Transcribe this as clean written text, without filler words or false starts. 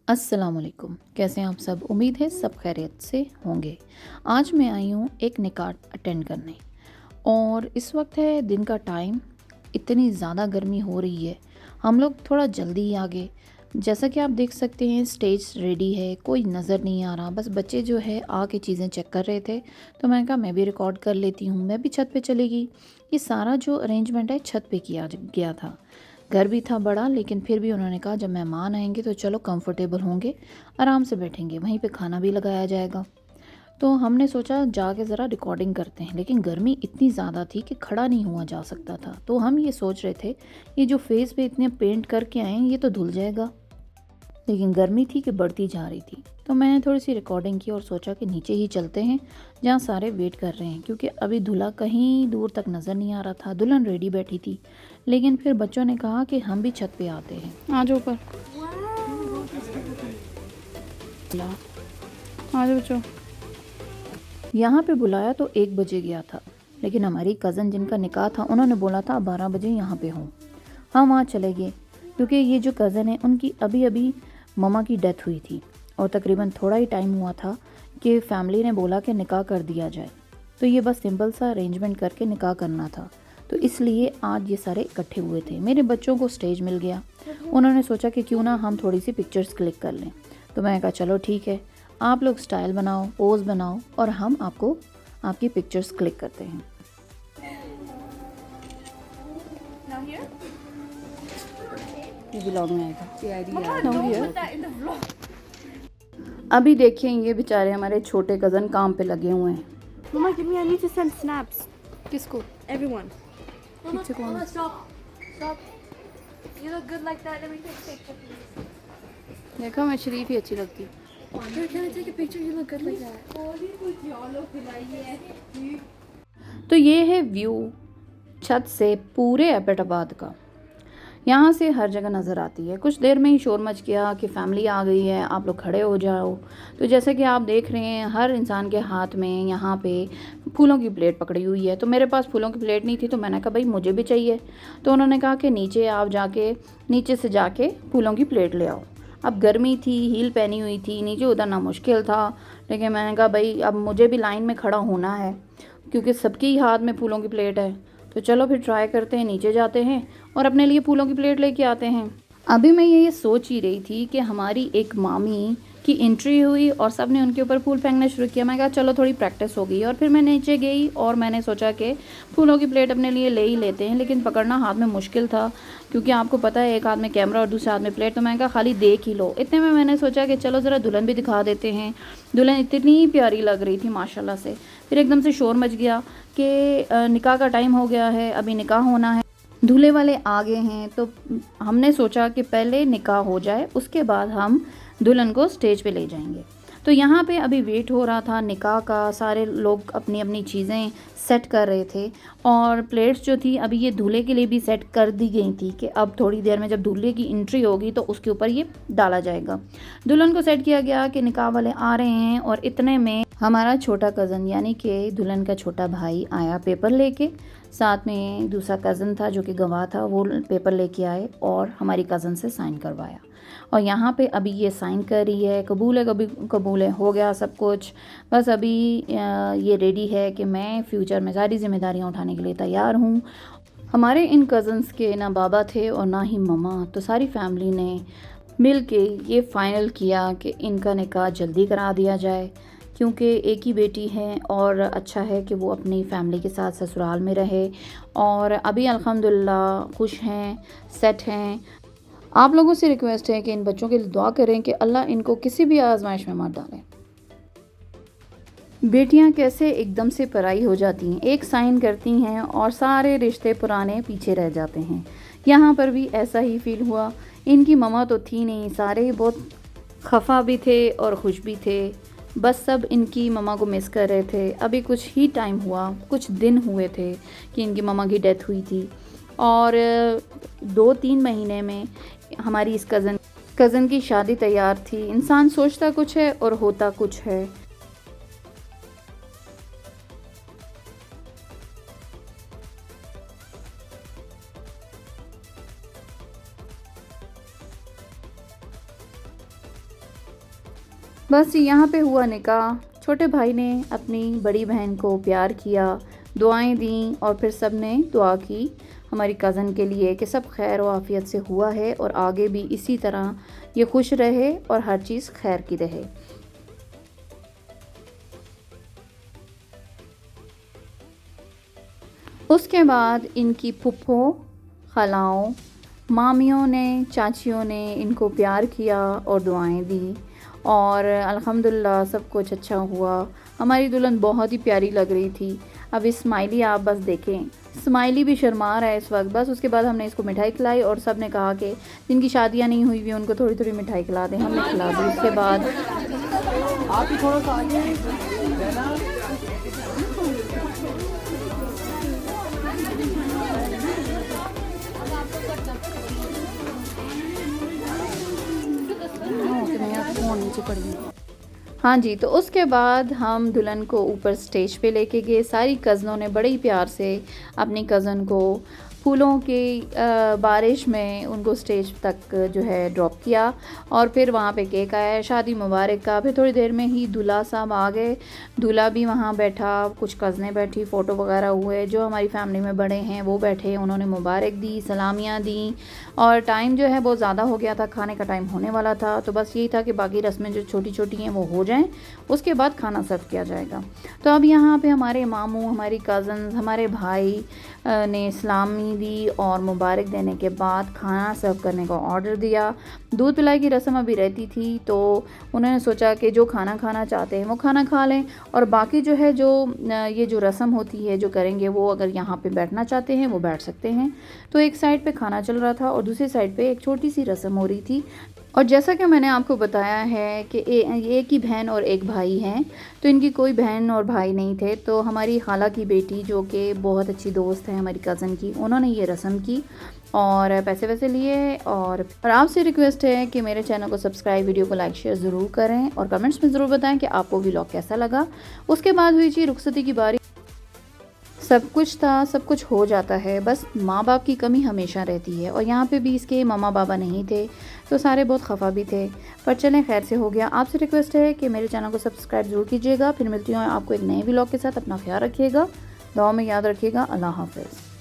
अस्सलाम वालेकुम। कैसे हैं आप सब? उम्मीद है सब खैरियत से होंगे। आज मैं आई हूँ एक निकाह अटेंड करने और इस वक्त है दिन का टाइम। इतनी ज़्यादा गर्मी हो रही है, हम लोग थोड़ा जल्दी ही आ गए। जैसा कि आप देख सकते हैं स्टेज रेडी है, कोई नज़र नहीं आ रहा, बस बच्चे जो है आके चीज़ें चेक कर रहे थे। तो मैंने कहा मैं भी रिकॉर्ड कर लेती हूँ, मैं भी छत पे चली गई। ये सारा जो अरेंजमेंट है छत पे किया गया था। घर भी था बड़ा, लेकिन फिर भी उन्होंने कहा जब मेहमान आएंगे तो चलो कंफर्टेबल होंगे, आराम से बैठेंगे, वहीं पे खाना भी लगाया जाएगा। तो हमने सोचा जाके ज़रा रिकॉर्डिंग करते हैं, लेकिन गर्मी इतनी ज़्यादा थी कि खड़ा नहीं हुआ जा सकता था। तो हम ये सोच रहे थे ये जो फेस पे इतने पेंट करके आए हैं ये तो धुल जाएगा, लेकिन गर्मी थी कि बढ़ती जा रही थी। तो मैंने थोड़ी सी रिकॉर्डिंग की और सोचा कि नीचे ही चलते हैं जहाँ सारे वेट कर रहे हैं, क्योंकि अभी दूल्हा कहीं दूर तक नज़र नहीं आ रहा था, दुल्हन रेडी बैठी थी। लेकिन फिर बच्चों ने कहा कि हम भी छत पे आते हैं। आ जाओ ऊपर, आ जाओ बच्चों। यहाँ पे बुलाया तो 1 बजे गया था, लेकिन हमारी कज़न जिनका निकाह था उन्होंने बोला था 12 बजे यहाँ पे हूँ। हम वहाँ चले गए, क्योंकि ये जो कज़न है उनकी अभी अभी ममा की डेथ हुई थी और तकरीबन थोड़ा ही टाइम हुआ था कि फ़ैमिली ने बोला कि निकाह कर दिया जाए। तो ये बस सिंपल सा अरेंजमेंट करके निकाह करना था, तो इसलिए आज ये सारे इकट्ठे हुए थे। मेरे बच्चों को स्टेज मिल गया, उन्होंने सोचा कि क्यों ना हम थोड़ी सी पिक्चर्स क्लिक कर लें। तो मैंने कहा चलो ठीक है, आप लोग स्टाइल बनाओ, पोज बनाओ और हम आपको आपकी पिक्चर्स क्लिक करते हैं। ये ब्लॉग में आएगा। अभी देखिए ये बेचारे हमारे छोटे कज़न काम पे लगे हुए हैं। Mama, give me. I need to send snaps. किसको? Everyone. पीछे कौन है? Stop. You look good like that. Let me take a picture, please. देखो मैं शरीफ ही अच्छी लगती। Here, can I take a picture? You look good like that. तो ये है व्यू छत से पूरे एबटाबाद का। यहाँ से हर जगह नज़र आती है। कुछ देर में ही शोर मच गया कि फैमिली आ गई है, आप लोग खड़े हो जाओ। तो जैसे कि आप देख रहे हैं हर इंसान के हाथ में यहाँ पे फूलों की प्लेट पकड़ी हुई है। तो मेरे पास फूलों की प्लेट नहीं थी, तो मैंने कहा भाई मुझे भी चाहिए। तो उन्होंने कहा कि नीचे आप जाके नीचे से जाके फूलों की प्लेट ले आओ। अब गर्मी थी, हील पहनी हुई थी, नीचे उतरना मुश्किल था, लेकिन मैंने कहा भाई अब मुझे भी लाइन में खड़ा होना है, क्योंकि सबके ही हाथ में फूलों की प्लेट है। तो चलो फिर ट्राई करते हैं, नीचे जाते हैं और अपने लिए फूलों की प्लेट लेके आते हैं। अभी मैं ये सोच ही रही थी कि हमारी एक मामी की एंट्री हुई और सब ने उनके ऊपर फूल फेंकना शुरू किया। मैं कहा चलो थोड़ी प्रैक्टिस हो गई, और फिर मैं नीचे गई और मैंने सोचा कि फूलों की प्लेट अपने लिए ले ही लेते हैं, लेकिन पकड़ना हाथ में मुश्किल था, क्योंकि आपको पता है एक हाथ में कैमरा और दूसरे हाथ में प्लेट। तो मैंने कहा खाली देख ही लो। इतने में मैंने सोचा कि चलो ज़रा दुल्हन भी दिखा देते हैं। दुल्हन इतनी प्यारी लग रही थी माशाल्लाह से। फिर एकदम से शोर मच गया कि निकाह का टाइम हो गया है, अभी निकाह होना है, दूल्हे वाले आ गए हैं। तो हमने सोचा कि पहले निकाह हो जाए, उसके बाद हम दुल्हन को स्टेज पे ले जाएंगे। तो यहाँ पे अभी वेट हो रहा था निकाह का, सारे लोग अपनी अपनी चीज़ें सेट कर रहे थे और प्लेट्स जो थी अभी ये दूल्हे के लिए भी सेट कर दी गई थी कि अब थोड़ी देर में जब दूल्हे की एंट्री होगी तो उसके ऊपर ये डाला जाएगा। दुल्हन को सेट किया गया कि निकाह वाले आ रहे हैं, और इतने में हमारा छोटा कज़न यानी कि दुल्हन का छोटा भाई आया पेपर लेके। साथ में दूसरा कज़न था जो कि गवाह था, वो पेपर लेके आए और हमारी कज़न से साइन करवाया। और यहाँ पे अभी ये साइन कर रही है, कबूल है, कभी कबूल है, हो गया सब कुछ। बस अभी ये रेडी है कि मैं फ्यूचर में सारी जिम्मेदारियाँ उठाने के लिए तैयार हूँ। हमारे इन कज़न्स के ना बाबा थे और ना ही ममा, तो सारी फैमिली ने मिल के ये फ़ाइनल किया कि इनका निकाह जल्दी करा दिया जाए, क्योंकि एक ही बेटी है और अच्छा है कि वो अपनी फैमिली के साथ ससुराल में रहे। और अभी अल्हम्दुलिल्लाह खुश हैं, सेट हैं। आप लोगों से रिक्वेस्ट है कि इन बच्चों के लिए दुआ करें कि अल्लाह इनको किसी भी आजमाइश में मत डालें। बेटियां कैसे एकदम से पराई हो जाती हैं, एक साइन करती हैं और सारे रिश्ते पुराने पीछे रह जाते हैं। यहाँ पर भी ऐसा ही फील हुआ। इनकी ममा तो थी नहीं, सारे बहुत खफा भी थे और खुश भी थे, बस सब इनकी ममा को मिस कर रहे थे। अभी कुछ ही टाइम हुआ, कुछ दिन हुए थे कि इनकी ममा की डेथ हुई थी, और 2-3 महीने में हमारी इस कज़न की शादी तैयार थी। इंसान सोचता कुछ है और होता कुछ है। बस यहाँ पे हुआ निकाह। छोटे भाई ने अपनी बड़ी बहन को प्यार किया, दुआएं दी और फिर सब ने दुआ की हमारी कज़न के लिए कि सब खैर व आफियत से हुआ है और आगे भी इसी तरह ये खुश रहे और हर चीज़ खैर की रहे। उसके बाद इनकी फुप्पो, खलाओं, मामियों ने, चाचियों ने इनको प्यार किया और दुआएं दी और अल्हम्दुलिल्लाह सब कुछ अच्छा हुआ। हमारी दुल्हन बहुत ही प्यारी लग रही थी। अब स्माइली आप बस देखें, स्माइली भी शर्मा रहा है इस वक्त। बस उसके बाद हमने इसको मिठाई खिलाई और सब ने कहा कि जिनकी शादियां नहीं हुई हुई उनको थोड़ी थोड़ी मिठाई खिला दें। हमने खिला दी। उसके बाद आप ही थोड़ा सा आगे रहना। नीचे पड़ी। हाँ जी, तो उसके बाद हम दुल्हन को ऊपर स्टेज पे लेके गए। सारी कज़नों ने बड़े ही प्यार से अपनी कज़न को फूलों की बारिश में उनको स्टेज तक जो है ड्रॉप किया और फिर वहाँ पे केक आया, शादी मुबारक का। फिर थोड़ी देर में ही दूल्हा साहब आ गए, दूल्हा भी वहाँ बैठा, कुछ कज़नें बैठी, फ़ोटो वगैरह हुए। जो हमारी फैमिली में बड़े हैं वो बैठे, उन्होंने मुबारक दी, सलामियाँ दी और टाइम जो है बहुत ज़्यादा हो गया था, खाने का टाइम होने वाला था। तो बस यही था कि बाकी रस्में जो छोटी छोटी हैं वो हो जाएँ, उसके बाद खाना सर्व किया जाएगा। तो अब यहाँ पे हमारे मामू, हमारी कज़न्स, हमारे भाई ने सलामी दी और मुबारक देने के बाद खाना सर्व करने का ऑर्डर दिया। दूध पिलाई की रस्म अभी रहती थी तो उन्होंने सोचा कि जो खाना खाना चाहते हैं वो खाना खा लें और बाकी जो है ये जो रस्म होती है जो करेंगे वो अगर यहाँ पे बैठना चाहते हैं वो बैठ सकते हैं। तो एक साइड पे खाना चल रहा था और दूसरी साइड पे एक छोटी सी रस्म हो रही थी। और जैसा कि मैंने आपको बताया है कि एक ही बहन और एक भाई हैं, तो इनकी कोई बहन और भाई नहीं थे। तो हमारी खाला की बेटी जो कि बहुत अच्छी दोस्त है हमारी कज़न की, उन्होंने ये रस्म की और पैसे वैसे लिए। और आपसे रिक्वेस्ट है कि मेरे चैनल को सब्सक्राइब, वीडियो को लाइक शेयर ज़रूर करें और कमेंट्स में ज़रूर बताएं कि आपको व्लॉग कैसा लगा। उसके बाद हुई जी रुखसती की बारी। सब कुछ था, सब कुछ हो जाता है, बस माँ बाप की कमी हमेशा रहती है और यहाँ पे भी इसके मम्मा बाबा नहीं थे तो सारे बहुत खफा भी थे, पर चलें खैर से हो गया। आपसे रिक्वेस्ट है कि मेरे चैनल को सब्सक्राइब ज़रूर कीजिएगा। फिर मिलती हूँ आपको एक नए व्लॉग के साथ। अपना ख्याल रखिएगा, दुआ में याद रखिएगा। अल्लाह हाफ़िज़।